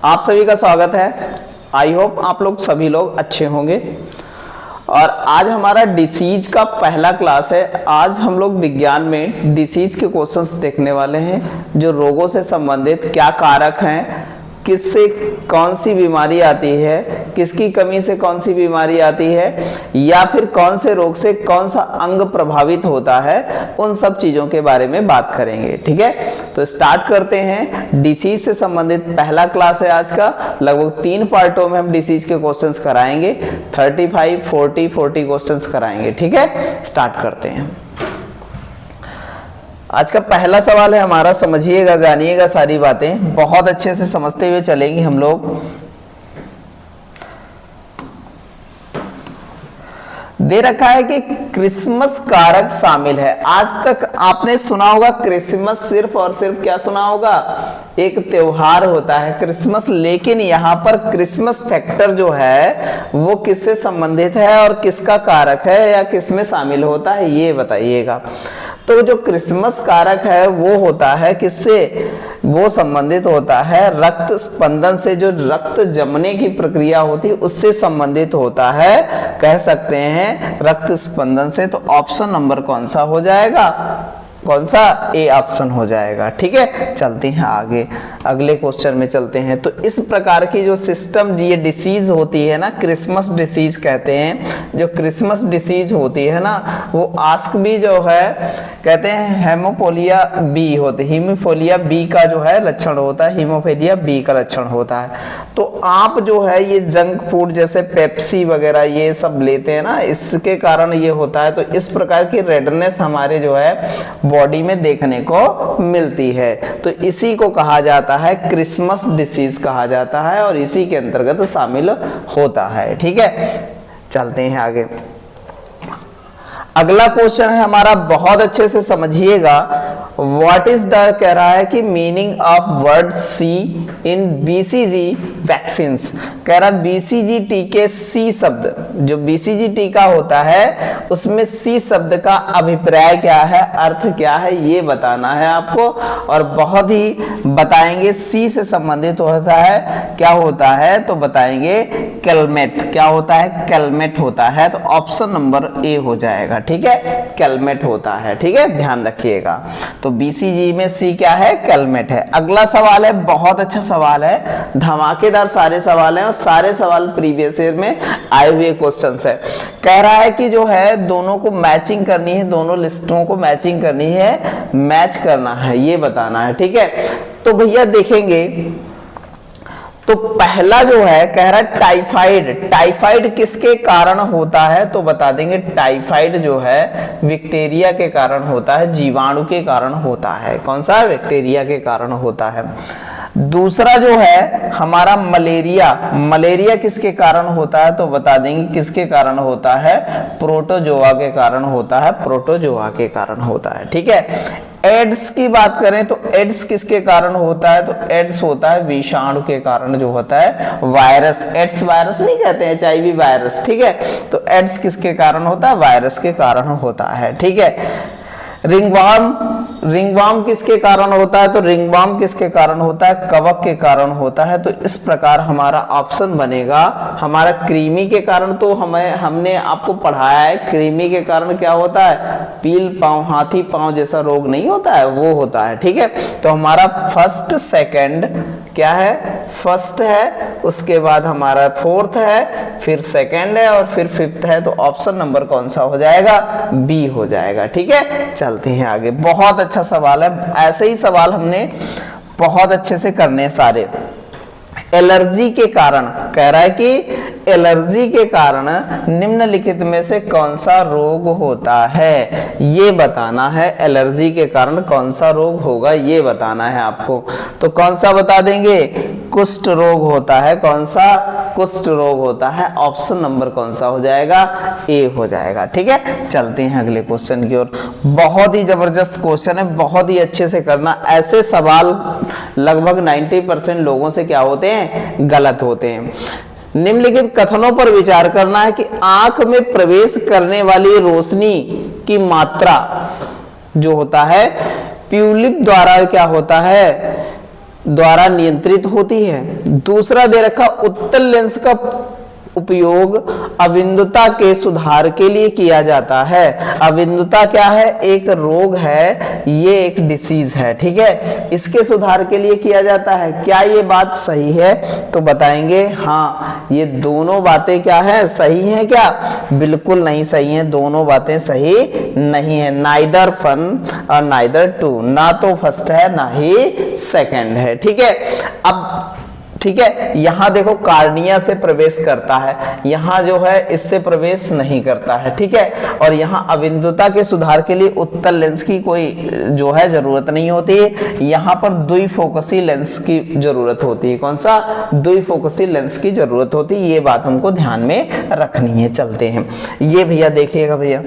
आप सभी का स्वागत है। आई होप आप लोग सभी लोग अच्छे होंगे। और आज हमारा डिसीज का पहला क्लास है। आज हम लोग विज्ञान में डिसीज के क्वेश्चंस देखने वाले हैं, जो रोगों से संबंधित क्या कारक हैं, किससे कौन सी बीमारी आती है, किसकी कमी से कौन सी बीमारी आती है, या फिर कौन से रोग से कौन सा अंग प्रभावित होता है, उन सब चीजों के बारे में बात करेंगे। ठीक है, तो स्टार्ट करते हैं। डिसीज से संबंधित पहला क्लास है आज का। लगभग 3 पार्टों में हम डिसीज के क्वेश्चंस कराएंगे। 35, 40 क्वेश्चंस कराएंगे। ठीक है, स्टार्ट करते हैं। आज का पहला सवाल है हमारा, समझिएगा, जानिएगा, सारी बातें बहुत अच्छे से समझते हुए चलेंगे हम लोग। दे रखा है कि क्रिसमस कारक शामिल है। आज तक आपने सुना होगा क्रिसमस, सिर्फ और सिर्फ क्या सुना होगा, एक त्योहार होता है क्रिसमस। लेकिन यहाँ पर क्रिसमस फैक्टर जो है वो किससे संबंधित है और किसका कारक है या किसमें शामिल होता है, ये बताइएगा। तो जो क्रिसमस कारक है वो होता है किससे, वो संबंधित होता है रक्त स्पंदन से। जो रक्त जमने की प्रक्रिया होती है उससे संबंधित होता है, कह सकते हैं रक्त स्पंदन से। तो ऑप्शन नंबर कौन सा हो जाएगा, कौन सा, ए ऑप्शन हो जाएगा। ठीक है, चलते हैं आगे, अगले क्वेश्चन में चलते हैं। तो इस प्रकार की जो सिस्टम, ये डिसीज होती है ना, क्रिसमस डिसीज कहते हैं। जो क्रिसमस डिसीज होती है ना, वो आस्क बी जो है कहते हैं हेमोफिलिया बी होती है। हीमोफिलिया बी का जो है लक्षण होता है, हीमोफिलिया बी का लक्षण होता है। तो आप जो है ये जंक फूड जैसे पेप्सी वगैरह ये सब लेते हैं ना, इसके कारण ये होता है। तो इस प्रकार की रेडनेस हमारे जो है बॉडी में देखने को मिलती है। तो इसी को कहा जाता है क्रिसमस डिसीज कहा जाता है और इसी के अंतर्गत शामिल होता है। ठीक है, चलते हैं आगे। अगला क्वेश्चन है हमारा, बहुत अच्छे से समझिएगा। व्हाट इज द, कह रहा है कि meaning of word C in BCG vaccines. कह रहा बीसीजी टीके, सी शब्द जो बीसीजी टीका होता है उसमें सी शब्द का अभिप्राय क्या है, अर्थ क्या है, ये बताना है आपको। और बहुत ही बताएंगे, सी से संबंधित होता है, क्या होता है तो बताएंगे कैलमेट। क्या होता है, कैलमेट होता है। तो ऑप्शन नंबर ए हो जाएगा। ठीक है, कैलमेट होता है। ठीक है, ध्यान रखिएगा। तो बीसीजी में सी क्या है, कैलमेट है। अगला सवाल है, बहुत अच्छा सवाल है, धमाकेदार सारे सवाल हैं और सारे सवाल प्रीवियस ईयर में आए हुए क्वेश्चंस है। कह रहा है कि जो है दोनों को मैचिंग करनी है, दोनों लिस्टों को मैचिंग करनी है, मैच करना है, ये बताना है। ठीक है, तो भैया देखेंगे तो पहला जो है कह रहा है टाइफाइड। टाइफाइड किसके कारण होता है तो बता देंगे, टाइफाइड जो है बैक्टीरिया के कारण होता है, जीवाणु के कारण होता है। कौन सा, बैक्टीरिया के कारण होता है। दूसरा जो है हमारा मलेरिया। मलेरिया किसके कारण होता है तो बता देंगे किसके कारण होता है, प्रोटोजोआ के कारण होता है, प्रोटोजोआ के कारण होता है। ठीक है, एड्स की बात करें तो एड्स किसके कारण होता है तो एड्स होता है विषाणु के कारण जो होता है, वायरस। एड्स वायरस नहीं कहते हैं, एचआईवी वायरस। ठीक है, तो एड्स किसके कारण होता है, वायरस के कारण होता है। ठीक है, रिंगवर्म, रिंगवर्म किसके कारण होता है तो रिंगवर्म किसके कारण होता है, कवक के कारण होता है। तो इस प्रकार हमारा ऑप्शन बनेगा हमारा कृमि के कारण। तो हमने आपको पढ़ाया है कृमि के कारण क्या होता है, पील पांव, हाथी पांव जैसा रोग नहीं होता है, वो होता है। ठीक है, तो हमारा फर्स्ट सेकंड क्या है, फर्स्ट है, उसके बाद हमारा फोर्थ है, फिर सेकंड है और फिर फिफ्थ है। तो ऑप्शन नंबर कौन सा हो जाएगा, बी हो जाएगा। ठीक है, चलते हैं आगे। बहुत अच्छा सवाल है, ऐसे ही सवाल हमने बहुत अच्छे से करने सारे। एलर्जी के कारण, कह रहा है कि एलर्जी के कारण निम्नलिखित में से कौन सा रोग होता है, ये बताना है। एलर्जी के कारण कौन सा रोग होगा ये बताना है आपको। तो कौन सा बता देंगे, कुष्ठ रोग होता है। कौन सा, कुष्ठ रोग होता है। ऑप्शन नंबर कौन सा हो जाएगा, ए हो जाएगा। ठीक है, चलते हैं अगले क्वेश्चन की ओर। बहुत ही जबरदस्त क्वेश्चन है, बहुत ही अच्छे से करना। ऐसे सवाल लगभग 90% लोगों से क्या होते हैं, गलत होते हैं। निम्नलिखित कथनों पर विचार करना है कि आंख में प्रवेश करने वाली रोशनी की मात्रा जो होता है प्यूलिप द्वारा क्या होता है, द्वारा नियंत्रित होती है। दूसरा दे रखा उत्तल लेंस का उपयोग अविंदुता के सुधार के लिए किया जाता है। अविंदुता क्या है? एक रोग है, ये एक डिसीज है, ठीक है, इसके सुधार के लिए किया जाता है। क्या ये बात सही है? तो बताएंगे हाँ, ये दोनों बातें क्या है? सही है क्या? बिल्कुल नहीं सही है, दोनों बातें सही नहीं है। नाइदर फन और नाइदर टू, ना तो फर्स्ट है ना ही सेकंड है, ठीक है। अब ठीक है, यहां देखो कार्निया से प्रवेश करता है, यहां जो है इससे प्रवेश नहीं करता है, ठीक है। और यहां अविंदुता के सुधार के लिए उत्तल लेंस की कोई जो है जरूरत नहीं होती है, यहां पर द्विफोकसी लेंस की जरूरत होती है। कौन सा? द्विफोकसी लेंस की जरूरत होती है, ये बात हमको ध्यान में रखनी है। चलते हैं, ये भैया देखिएगा भैया,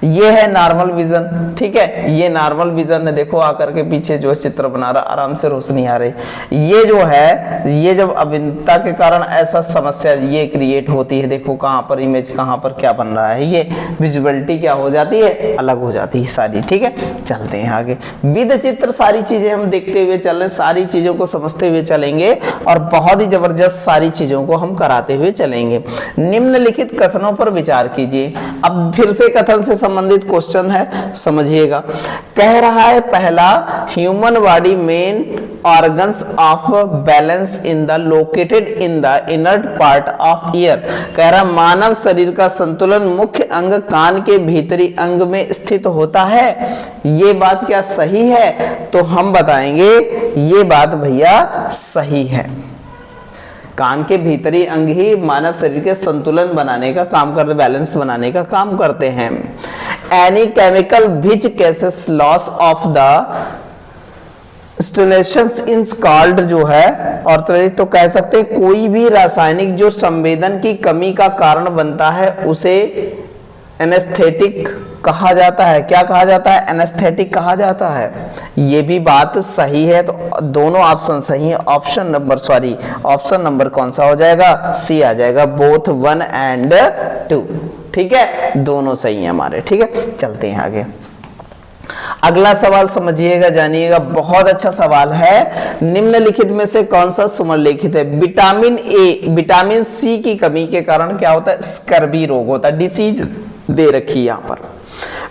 ये है नॉर्मल विजन, ठीक है, ये नॉर्मल विजन है। देखो आकर के पीछे जो चित्र बना रहा, आराम से रोशनी आ रही। ये जो है, ये जब अभिन्नता के कारण ऐसा समस्या ये क्रिएट होती है, देखो कहां पर इमेज, कहां पर क्या बन रहा है, ये विजुअलिटी क्या हो जाती है? अलग हो जाती है सारी, ठीक है। चलते हैं आगे, विद चित्र सारी चीजें हम देखते हुए चल रहे, सारी चीजों को समझते हुए चलेंगे और बहुत ही जबरदस्त सारी चीजों को हम कराते हुए चलेंगे। निम्नलिखित कथनों पर विचार कीजिए। अब फिर से कथन से संबंधित क्वेश्चन है, समझिएगा। कह रहा है पहला, human body main organs of balance in the located in the inert part of year. कह रहा मानव शरीर का संतुलन मुख्य अंग कान के भीतरी अंग में स्थित होता है। ये बात क्या सही है? तो हम बताएंगे ये बात भैया सही है। कान के भीतरी अंग ही मानव शरीर के संतुलन बनाने का काम करते, बैलेंस बनाने का काम करते हैं। Any chemical which cases loss of the stimulations in called जो है, और तो कह सकते हैं कोई भी रासायनिक जो संवेदन की कमी का कारण बनता है उसे एनेस्थेटिक कहा जाता है। क्या कहा जाता है? एनेस्थेटिक कहा जाता है। ये भी बात सही है, तो दोनों ऑप्शन सही है। ऑप्शन नंबर कौन सा हो जाएगा? सी आ जाएगा, बोथ 1 and 2, ठीक है, दोनों सही है हमारे, ठीक है। चलते हैं आगे, अगला सवाल समझिएगा, जानिएगा, बहुत अच्छा सवाल है। निम्नलिखित में से कौन सा सुमेलिखित है? विटामिन ए, विटामिन सी की कमी के कारण क्या होता है? स्कर्वी रोग होता है, डिसीज दे रखी है यहाँ पर।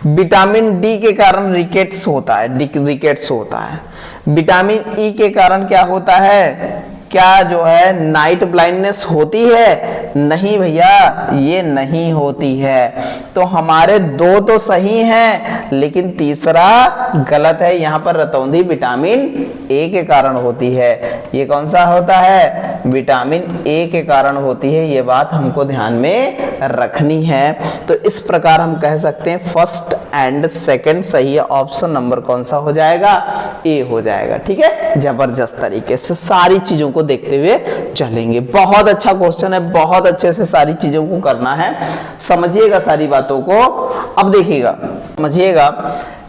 विटामिन डी के कारण रिकेट्स होता है, रिकेट्स होता है। विटामिन ई के कारण क्या होता है? क्या जो है नाइट ब्लाइंडनेस होती है? नहीं भैया, ये नहीं होती है। तो हमारे दो तो सही हैं, लेकिन तीसरा गलत है। यहाँ पर रतौंधी विटामिन ए के कारण होती है। ये कौन सा होता है? विटामिन ए के कारण होती है। ये बात हमको ध्यान में रखनी है। तो इस प्रकार हम कह सकते हैं फर्स्ट एंड सेकंड सही है। ऑप्शन नंबर कौन सा हो जाएगा? ए हो जाएगा, ठीक है। जबरदस्त तरीके से सारी चीजों को देखते हुए चलेंगे। बहुत अच्छा क्वेश्चन है, बहुत अच्छे से सारी चीजों को करना है, समझिएगा सारी बातों को। अब देखिएगा, समझिएगा,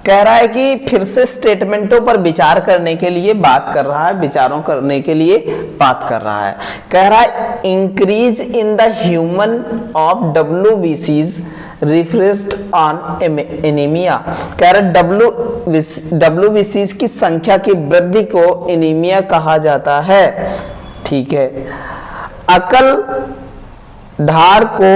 कह रहा है कि फिर से स्टेटमेंटों पर विचार करने के लिए बात कर रहा है, विचारों करने के लिए बात कर रहा है। कह रहा है increase in the human of WBCs refreshed on anaemia. कह रहा WBCs की संख्या की वृद्धि को एनीमिया कहा जाता है, ठीक है। अकल धार को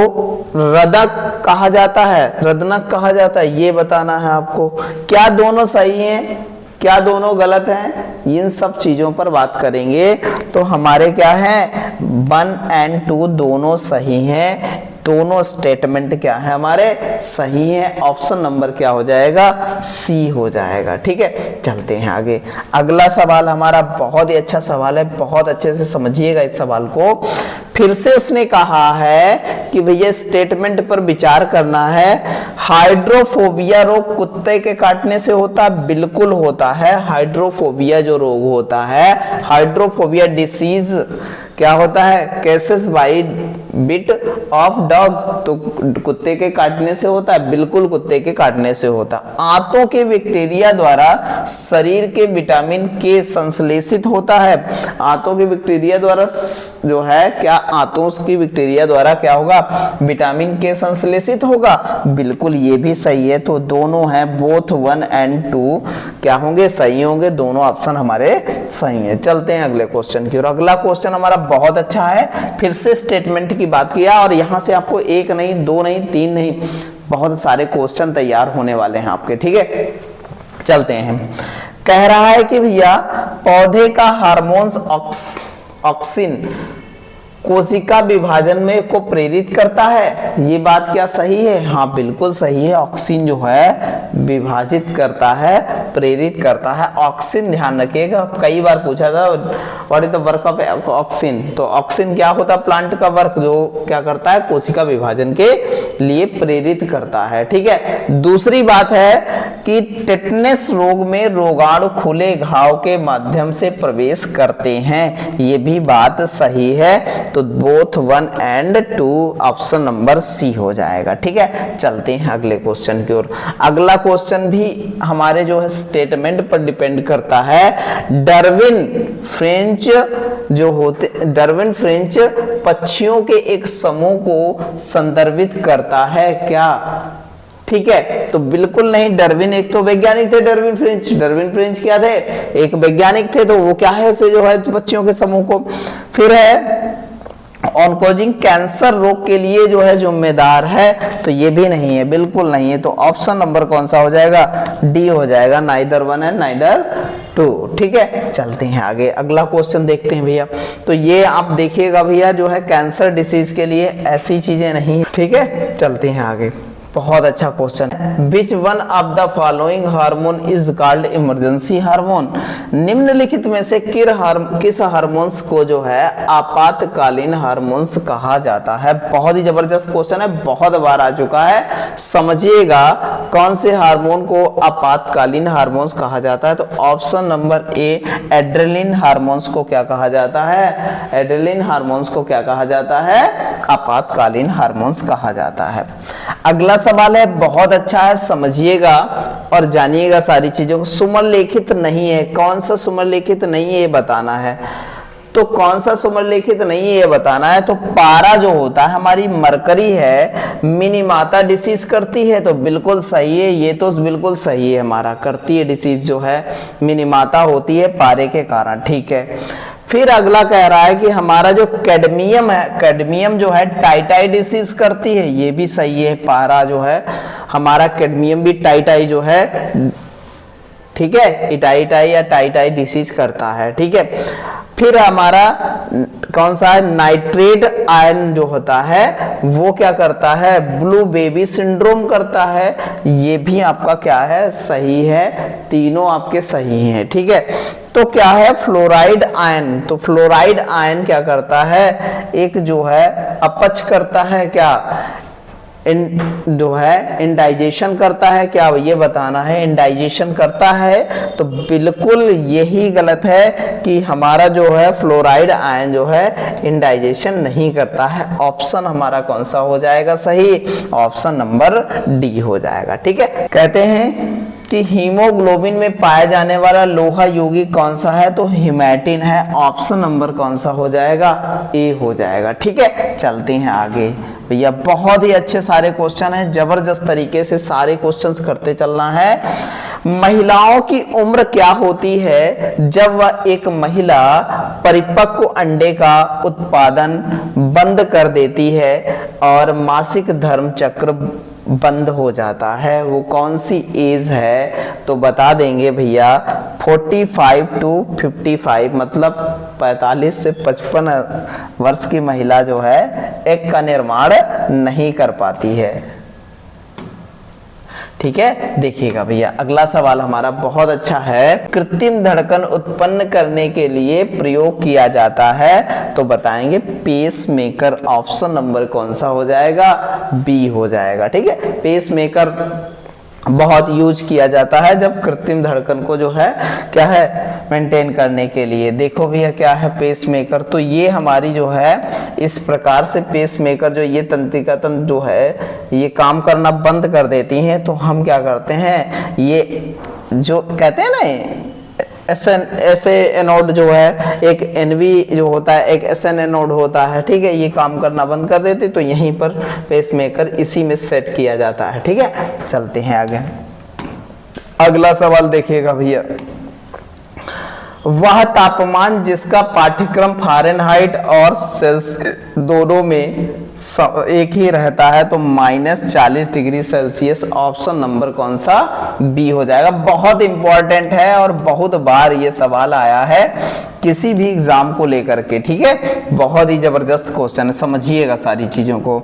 रदक कहा जाता है, रदनक कहा जाता है, ये बताना है आपको। क्या दोनों सही हैं, क्या दोनों गलत हैं, इन सब चीजों पर बात करेंगे। तो हमारे क्या है? 1 and 2 दोनों सही हैं। दोनों स्टेटमेंट क्या है हमारे? सही है। ऑप्शन नंबर क्या हो जाएगा? सी हो जाएगा, ठीक है। चलते हैं आगे, अगला सवाल हमारा बहुत ही अच्छा सवाल है, बहुत अच्छे से समझिएगा इस सवाल को। फिर से उसने कहा है कि भैया स्टेटमेंट पर विचार करना है। हाइड्रोफोबिया रोग कुत्ते के काटने से होता है? बिल्कुल होता है। हाइड्रोफोबिया जो रोग होता है, हाइड्रोफोबिया डिसीज क्या होता है, cases by bit of dog, तो कुत्ते के काटने से होता है, बिल्कुल कुत्ते के काटने से होता। आंतों के बैक्टीरिया द्वारा शरीर के विटामिन के संश्लेषित होता है। आंतों के बैक्टीरिया द्वारा जो है क्या, आंतों की बैक्टीरिया द्वारा क्या होगा, विटामिन के संश्लेषित होगा, बिल्कुल ये भी सही है। तो दोनों हैं, बोथ 1 एंड 2 क्या होंगे, सही होंगे, दोनों ऑप्शन हमारे सही है। चलते हैं अगले क्वेश्चन की ओर। अगला क्वेश्चन हमारा बहुत अच्छा है, फिर से स्टेटमेंट की बात किया और यहां से आपको 1 नहीं, 2 नहीं, 3 नहीं, बहुत सारे क्वेश्चन तैयार होने वाले हैं आपके, ठीक है। चलते हैं। कह रहा है कि भैया पौधे का हार्मोन्स ऑक्सिन कोशिका विभाजन में को प्रेरित करता है, ये बात क्या सही है, हाँ बिल्कुल सही है। ऑक्सिन जो है विभाजित करता है, प्रेरित करता है। ऑक्सिन ध्यान रखिएगा, कई बार पूछा था what is the work of auxin, तो ऑक्सिन क्या होता है, प्लांट का वर्क जो क्या करता है, कोशिका विभाजन के लिए प्रेरित करता है, ठीक है। दूसरी बात है कि टेटनस रोग में रोगाणु खुले घाव के माध्यम से प्रवेश करते हैं, ये भी बात सही है। तो both 1 and 2 option number C हो जाएगा, ठीक है। चलते हैं अगले क्वेश्चन की ओर। अगला क्वेश्चन भी हमारे जो है स्टेटमेंट पर डिपेंड करता है। डार्विन फ्रेंच पक्षियों के एक समूह को संदर्भित करता है क्या, ठीक है। तो बिल्कुल नहीं, डार्विन एक तो वैज्ञानिक थे, डार्विन फ्रेंच क्या थे, एक वैज्ञानिक थे, तो वो क्या है से जो है पक्षियों के समूह को। फिर है ऑनकोजिंग कैंसर रोग के लिए जो है जिम्मेदार है, तो ये भी नहीं है, बिल्कुल नहीं है। तो ऑप्शन नंबर कौन सा हो जाएगा, डी हो जाएगा, नाइदर 1 एंड नाइदर 2, ठीक है। चलते हैं आगे, अगला क्वेश्चन देखते हैं भैया। तो ये आप देखिएगा भैया जो है कैंसर डिसीज के लिए ऐसी चीजें नहीं है, ठीक है। चलते हैं आगे, बहुत अच्छा क्वेश्चन है। Which one of the following hormone is called emergency hormone, निम्नलिखित में से किस हार्मोन्स को जो है आपातकालीन हार्मोन्स कहा जाता है। बहुत ही जबरदस्त क्वेश्चन है, बहुत बार आ चुका है, समझिएगा कौन से हार्मोन को आपातकालीन हार्मोन्स कहा जाता है। तो option number A adrenaline hormones को क्या कहा जाता है, एड्रेलिन हार्मोन्स को क्या कहा जाता है, आपातकालीन हार्मोन्स कहा जाता है। अगला सवाल है, बहुत अच्छा है, समझिएगा और जानिएगा सारी चीजों को। सुमरलेखित नहीं है, कौन सा सुमरलेखित नहीं है ये बताना है। तो कौन सा सुमरलेखित नहीं है ये बताना है। तो पारा जो होता है, हमारी मरकरी है, मिनीमाता डिसीज करती है, तो बिल्कुल सही है, ये तो बिल्कुल सही है, हमारा करती है डिसीज जो है मिनीमाता होती है पारे के कारण, ठीक है। फिर अगला कह रहा है कि हमारा जो कैडमियम है, कैडमियम जो है टाइटाई डिसीज करती है, ये भी सही है, पारा जो है हमारा कैडमियम भी टाइटाई जो है, ठीक है, इटाइटाई या टाइटाई डिसीज करता है, ठीक है। फिर हमारा कौन सा है, नाइट्रेट आयन जो होता है वो क्या करता है, ब्लू बेबी सिंड्रोम करता है, ये भी आपका क्या है, सही है, तीनों आपके सही हैं, ठीक है। तो क्या है, फ्लोराइड आयन, तो फ्लोराइड आयन क्या करता है, एक जो है अपच करता है, क्या जो है इंडाइजेशन करता है, क्या ये बताना है, इंडाइजेशन करता है। तो बिल्कुल यही गलत है कि हमारा जो है फ्लोराइड आयन जो है इंडाइजेशन नहीं करता है। ऑप्शन हमारा कौन सा हो जाएगा सही, ऑप्शन नंबर डी हो जाएगा, ठीक है। कहते हैं कि हीमोग्लोबिन में पाया जाने वाला लोहा यौगिक कौन सा है, तो हिमैटिन है, ऑप्शन नंबर कौन सा हो जाएगा, ए हो जाएगा, ठीक है। चलते हैं आगे भैया, बहुत ही अच्छे सारे क्वेश्चन हैं, जबरदस्त तरीके से सारे क्वेश्चंस करते चलना है। महिलाओं की उम्र क्या होती है जब वह एक महिला परिपक्व अंडे का उत्पादन बंद कर देती है और मासिक धर्म चक्र बंद हो जाता है, वो कौन सी एज है, तो बता देंगे भैया 45 to 55, मतलब 45 से 55 वर्ष की महिला जो है एग का निर्माण नहीं कर पाती है, ठीक है। देखिएगा भैया, अगला सवाल हमारा बहुत अच्छा है, कृत्रिम धड़कन उत्पन्न करने के लिए प्रयोग किया जाता है, तो बताएंगे पेस मेकर, ऑप्शन नंबर कौन सा हो जाएगा, बी हो जाएगा, ठीक है। पेस मेकर बहुत यूज किया जाता है जब कृत्रिम धड़कन को जो है क्या है मेंटेन करने के लिए। देखो भैया क्या है पेसमेकर, तो ये हमारी जो है इस प्रकार से पेसमेकर जो ये तंत्रिका तंत्र जो है ये काम करना बंद कर देती हैं, तो हम क्या करते हैं ये जो कहते हैं ना ऐसे एनोड जो है एक एनवी जो होता है एक एसएन एनोड होता है, ठीक है, ये काम करना बंद कर देते तो यहीं पर पेसमेकर इसी में सेट किया जाता है। ठीक है, चलते हैं आगे। अगला सवाल देखिएगा भैया, वह तापमान जिसका पाठ्यक्रम फ़ारेनहाइट और सेल्सियस दोनों में एक ही रहता है तो -40 डिग्री सेल्सियस, ऑप्शन नंबर कौन सा बी हो जाएगा। बहुत इंपॉर्टेंट है और बहुत बार ये सवाल आया है किसी भी एग्जाम को लेकर के। ठीक है, बहुत ही जबरदस्त क्वेश्चन है, समझिएगा सारी चीजों को।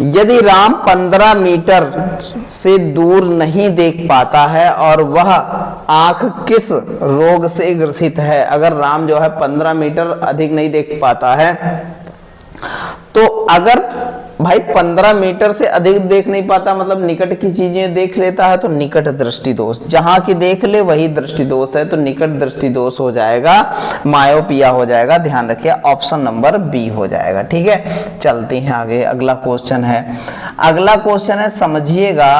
यदि राम 15 मीटर से दूर नहीं देख पाता है और वह आंख किस रोग से ग्रसित है। अगर राम जो है 15 मीटर अधिक नहीं देख पाता है, तो अगर भाई 15 मीटर से अधिक देख नहीं पाता मतलब निकट की चीजें देख लेता है तो निकट दृष्टि दोष, जहां की देख ले वही दृष्टि दोष है तो निकट दृष्टि दोष हो जाएगा, मायोपिया हो जाएगा। ध्यान रखिए ऑप्शन नंबर बी हो जाएगा। ठीक है, चलते हैं आगे। अगला क्वेश्चन है समझिएगा,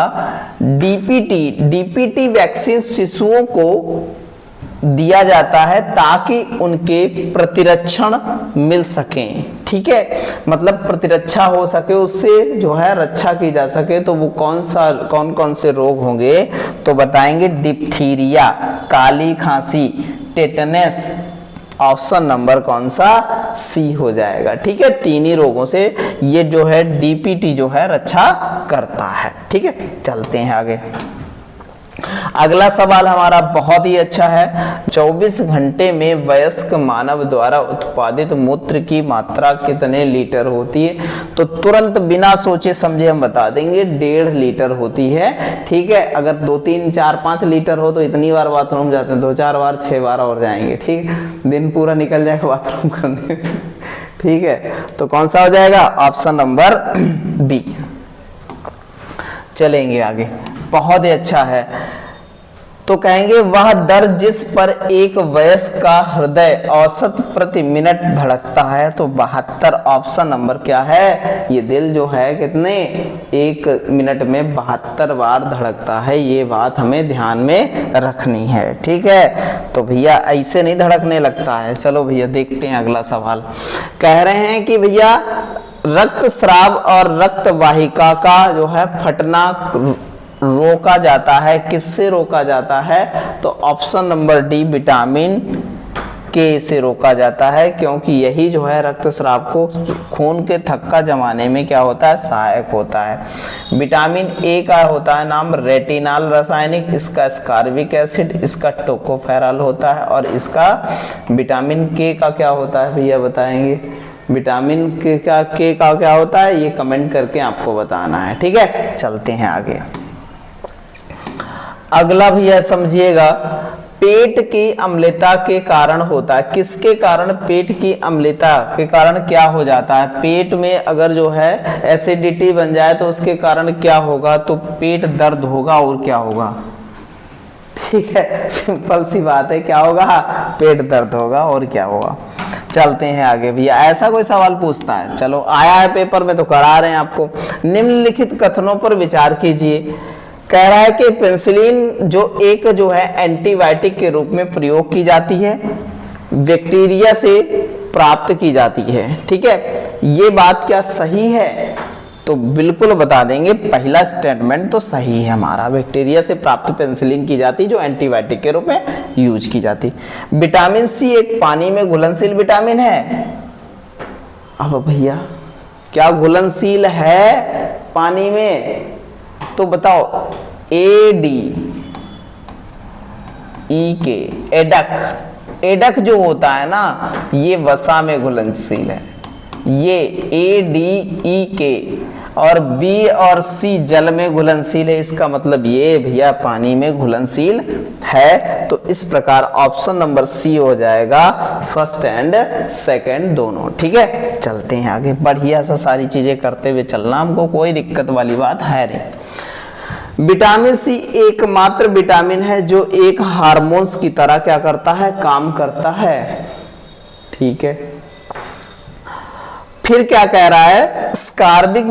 डीपीटी वैक्सीन शिशुओं को दिया जाता है ताकि उनके प्रतिरक्षण मिल सके। ठीक है, मतलब प्रतिरक्षा हो सके, उससे जो है रक्षा की जा सके। तो वो कौन कौन से रोग होंगे तो बताएंगे, डिप्थीरिया, काली खांसी, टेटनस, ऑप्शन नंबर कौन सा सी हो जाएगा। ठीक है, तीन ही रोगों से ये जो है डीपीटी जो है रक्षा करता है। ठीक है, चलते हैं आगे। अगला सवाल हमारा बहुत ही अच्छा है, 24 घंटे में वयस्क मानव द्वारा उत्पादित मूत्र की मात्रा कितने लीटर होती है। तो तुरंत बिना सोचे समझे हम बता देंगे 1.5 लीटर होती है। ठीक है, अगर 2, 3, 4, 5 लीटर हो तो इतनी बार बाथरूम जाते हैं, 2-4 बार 6 बार और जाएंगे। ठीक, दिन पूरा निकल जाएगा बाथरूम करने। ठीक है, तो कौन सा हो जाएगा, ऑप्शन नंबर बी। चलेंगे आगे, बहुत ही अच्छा है। तो कहेंगे वह दर जिस पर एक वयस्क का हृदय औसत प्रति मिनट धड़कता है तो 72, ऑप्शन नंबर क्या है, ये दिल जो है कितने 1 मिनट में 72 बार धड़कता है। ये बात हमें ध्यान में रखनी है। ठीक है, तो भैया ऐसे नहीं धड़कने लगता है। चलो भैया देखते हैं अगला सवाल। कह रहे हैं कि भैया रक्त स्राव और रक्त वाहिका का जो है फटना रोका जाता है, किससे रोका जाता है तो ऑप्शन नंबर डी, विटामिन के से रोका जाता है, क्योंकि यही जो है रक्त स्राव को खून के थक्का जमाने में क्या होता है, सहायक होता है। विटामिन ए का होता है नाम रेटिनॉल रासायनिक, इसका स्कारबिक एसिड, इसका टोकोफेरॉल होता है, और इसका विटामिन के का क्या होता है भैया बताएंगे। विटामिन के का क्या होता है ये कमेंट करके आपको बताना है। ठीक है, चलते हैं आगे। अगला भैया समझिएगा, पेट की अम्लता के कारण होता है, किसके कारण पेट की अम्लता के कारण क्या हो जाता है। पेट में अगर जो है एसिडिटी बन जाए तो उसके कारण क्या होगा, तो पेट दर्द होगा और क्या होगा। ठीक है, सिंपल सी बात है, क्या होगा, पेट दर्द होगा और क्या होगा। चलते हैं आगे भैया, ऐसा कोई सवाल पूछता है, चलो आया है पेपर में तो करा रहे हैं आपको। निम्नलिखित कथनों पर विचार कीजिए। कह रहा है कि पेनिसिलिन जो है एंटीबायोटिक के रूप में प्रयोग की जाती है, बैक्टीरिया से प्राप्त की जाती है। ठीक है, ये बात क्या सही है, तो बिल्कुल बता देंगे पहला स्टेटमेंट तो सही है हमारा, बैक्टीरिया से प्राप्त पेनिसिलिन की जाती जो एंटीबायोटिक के रूप में यूज की जाती। विटामिन सी एक पानी में घुलनशील विटामिन है। अब भैया क्या घुलनशील है पानी में, तो बताओ एडी ई के, एडक जो होता है ना ये वसा में घुलनशील है, ये ADE के, और बी और सी जल में घुलनशील है। इसका मतलब ये भैया पानी में घुलनशील है। तो इस प्रकार ऑप्शन नंबर सी हो जाएगा, फर्स्ट एंड सेकंड दोनों। ठीक है, चलते हैं आगे, बढ़िया सा सारी चीजें करते हुए चलना, हमको कोई दिक्कत वाली बात है नहीं। विटामिन सी एकमात्र विटामिन है जो एक हार्मोन्स की तरह क्या करता है, काम करता है। ठीक है, फिर क्या कह रहा है, स्कर्वी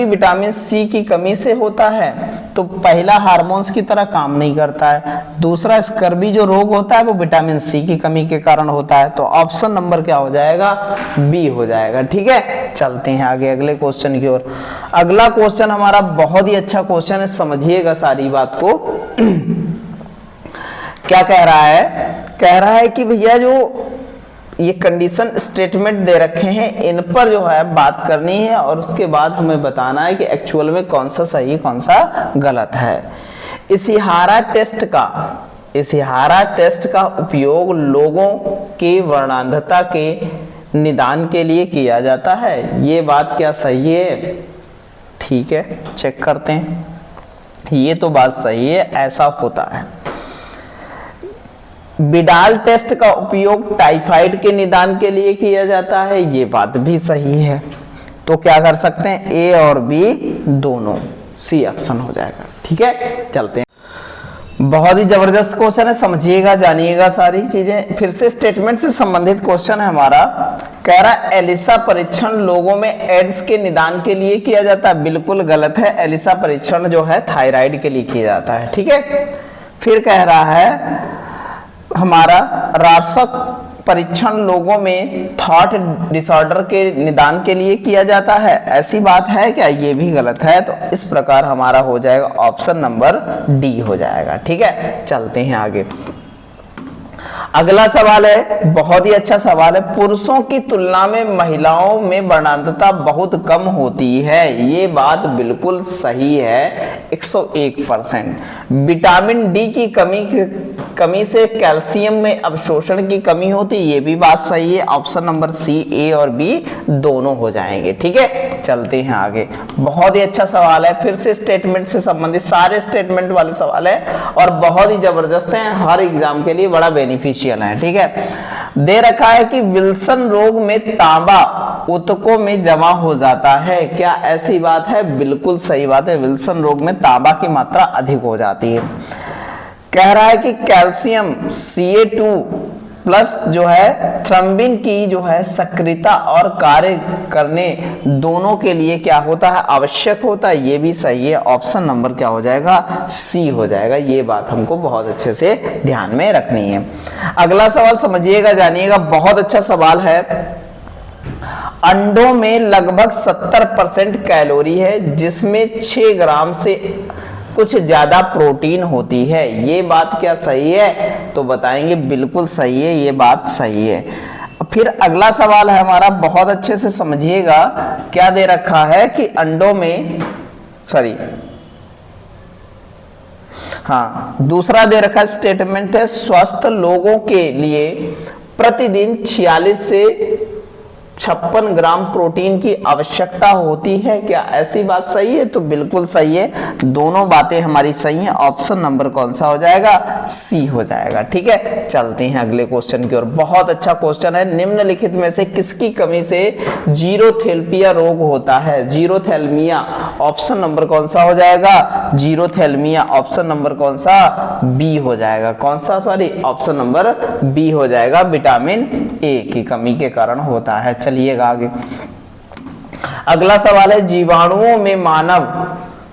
विटामिन सी की कमी से होता है। तो पहला हार्मोन्स की तरह काम नहीं करता है, दूसरा स्कर्वी जो रोग होता है वो विटामिन सी की कमी के कारण होता है। तो ऑप्शन नंबर क्या हो जाएगा, बी हो जाएगा। ठीक है, चलते हैं आगे अगले क्वेश्चन की ओर। अगला क्वेश्चन हमारा बहुत ही अच्छा क्वेश्चन है, समझिएगा सारी बात को। क्या कह रहा है, कह रहा है कि भैया जो ये कंडीशन स्टेटमेंट दे रखे हैं इन पर जो है बात करनी है और उसके बाद हमें बताना है कि एक्चुअल में कौन सा सही कौन सा गलत है। इशिहारा टेस्ट का उपयोग लोगों की वर्णांधता के निदान के लिए किया जाता है। ये बात क्या सही है? ठीक है, चेक करते हैं। ये तो बात सही है, ऐसा होता है। बिडाल टेस्ट का उपयोग टाइफाइड के निदान के लिए किया जाता है, ये बात भी सही है। तो क्या कर सकते हैं, ए और बी दोनों, सी ऑप्शन हो जाएगा। ठीक है, चलते हैं। बहुत ही जबरदस्त क्वेश्चन है, समझिएगा जानिएगा सारी चीजें। फिर से स्टेटमेंट से संबंधित क्वेश्चन है हमारा। कह रहा है एलिसा परीक्षण लोगों में एड्स के निदान के लिए किया जाता है, बिल्कुल गलत है। एलिसा परीक्षण जो है थायराइड के लिए किया जाता है। ठीक है, फिर कह रहा है हमारा रार्सक परीक्षण लोगों में थॉट डिसऑर्डर के निदान के लिए किया जाता है, ऐसी बात है क्या? ये भी गलत है। तो इस प्रकार हमारा हो जाएगा ऑप्शन नंबर डी हो जाएगा। ठीक है, चलते हैं आगे। अगला सवाल है, बहुत ही अच्छा सवाल है। पुरुषों की तुलना में महिलाओं में वर्णांधता बहुत कम होती है, ये बात बिल्कुल सही है 101%। विटामिन डी की कमी से कैल्शियम में अवशोषण की कमी होती है, ये भी बात सही है। ऑप्शन नंबर सी, ए और बी दोनों हो जाएंगे। ठीक है, चलते हैं आगे। बहुत ही अच्छा सवाल है, फिर से स्टेटमेंट से संबंधित सारे स्टेटमेंट वाले सवाल है और बहुत ही जबरदस्त है, हर एग्जाम के लिए बड़ा बेनिफिशियल है। ठीक है, दे रखा है कि विल्सन रोग में तांबा ऊतकों में जमा हो जाता है, क्या ऐसी बात है? बिल्कुल सही बात है, विल्सन रोग में तांबा की मात्रा अधिक हो जाती है। कह रहा है कि कैल्शियम Ca2 प्लस जो है थ्रम्बिन की जो है सक्रियता और कार्य करने दोनों के लिए क्या होता है, आवश्यक होता है, ये भी सही है। ऑप्शन नंबर क्या हो जाएगा, सी हो जाएगा। ये बात हमको बहुत अच्छे से ध्यान में रखनी है। अगला सवाल समझिएगा जानिएगा, बहुत अच्छा सवाल है। अंडों में लगभग 70% कैलोरी है, जिसमें 6 ग्राम से कुछ ज्यादा प्रोटीन होती है, ये बात क्या सही है? तो बताएंगे बिल्कुल सही है, ये बात सही है। फिर अगला सवाल है हमारा, बहुत अच्छे से समझिएगा। क्या दे रखा है कि अंडों में दूसरा दे रखा स्टेटमेंट है, स्वस्थ लोगों के लिए प्रतिदिन 46 से 56 ग्राम प्रोटीन की आवश्यकता होती है, क्या ऐसी बात सही है? तो बिल्कुल सही है, दोनों बातें हमारी सही हैं। ऑप्शन नंबर कौन सा हो जाएगा, सी हो जाएगा। ठीक है, चलते हैं अगले क्वेश्चन की ओर। बहुत अच्छा क्वेश्चन है, निम्नलिखित में से किसकी कमी से जीरोथेल्पिया रोग होता है? जीरोथेल्मिया, ऑप्शन नंबर कौन सा हो जाएगा, जीरोथेल्मिया। ऑप्शन नंबर कौन सा, बी हो जाएगा। कौन सा, सॉरी, ऑप्शन नंबर बी हो जाएगा, विटामिन ए की कमी के कारण होता है। चलिएगा आगे। अगला सवाल है, जीवाणुओं में मानव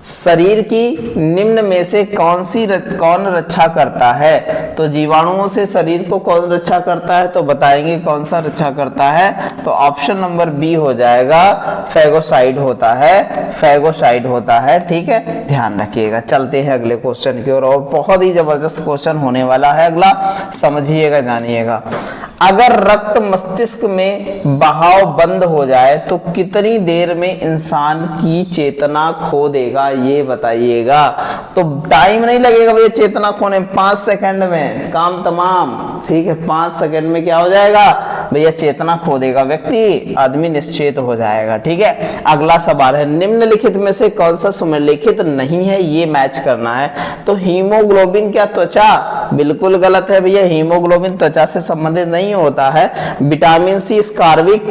शरीर की निम्न में से कौन रक्षा करता है? तो जीवाणुओं से शरीर को कौन रक्षा करता है? तो बताएंगे कौन सा रक्षा करता है। तो ऑप्शन नंबर बी हो जाएगा, फैगोसाइड होता है, फैगोसाइड होता है। ठीक है, ध्यान रखिएगा। चलते हैं अगले क्वेश्चन की ओर, और बहुत ही जबरदस्त क्वेश्चन होने वाला है अगला, समझिएगा जानिएगा। अगर रक्त मस्तिष्क में बहाव बंद हो जाए तो कितनी देर में इंसान की चेतना खो देगा, ये बताइएगा। तो टाइम नहीं लगेगा भैया चेतना खोने, 5 सेकंड में काम तमाम। ठीक है, 5 सेकंड में क्या हो जाएगा भैया, चेतना खो देगा व्यक्ति, आदमी निश्चेत हो जाएगा। ठीक है, अगला सवाल है, निम्नलिखित में से कौन सा सुमेलिखित नहीं है, ये मैच करना है। तो हीमोग्लोबिन क्या त्वचा? बिल्कुल गलत है भैया, हीमोग्लोबिन त्वचा से संबंधित नहीं होता है। विटामिन सी स्कारविक,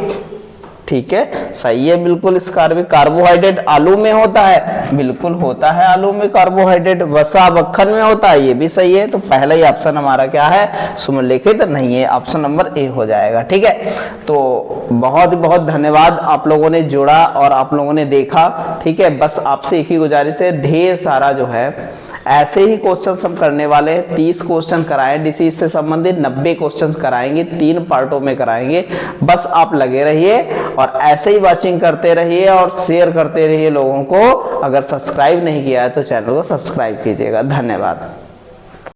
ठीक है, सही है बिल्कुल। स्कार्बी कार्बोहाइड्रेट आलू में होता है, बिल्कुल होता है आलू में कार्बोहाइड्रेट। वसा मक्खन में होता है, ये भी सही है। तो पहला ही ऑप्शन हमारा क्या है, सुमेलिखित नहीं है, ऑप्शन नंबर ए हो जाएगा। ठीक है, तो बहुत बहुत धन्यवाद, आप लोगों ने जुड़ा और आप लोगों ने देखा। ठीक है, बस आपसे एक ही गुजारिश है, ढेर सारा जो है ऐसे ही क्वेश्चंस हम करने वाले हैं। 30 क्वेश्चन कराए डिसीज से संबंधित, 90 क्वेश्चंस कराएंगे, 3 पार्टों में कराएंगे। बस आप लगे रहिए और ऐसे ही वाचिंग करते रहिए और शेयर करते रहिए लोगों को। अगर सब्सक्राइब नहीं किया है तो चैनल को सब्सक्राइब कीजिएगा। धन्यवाद।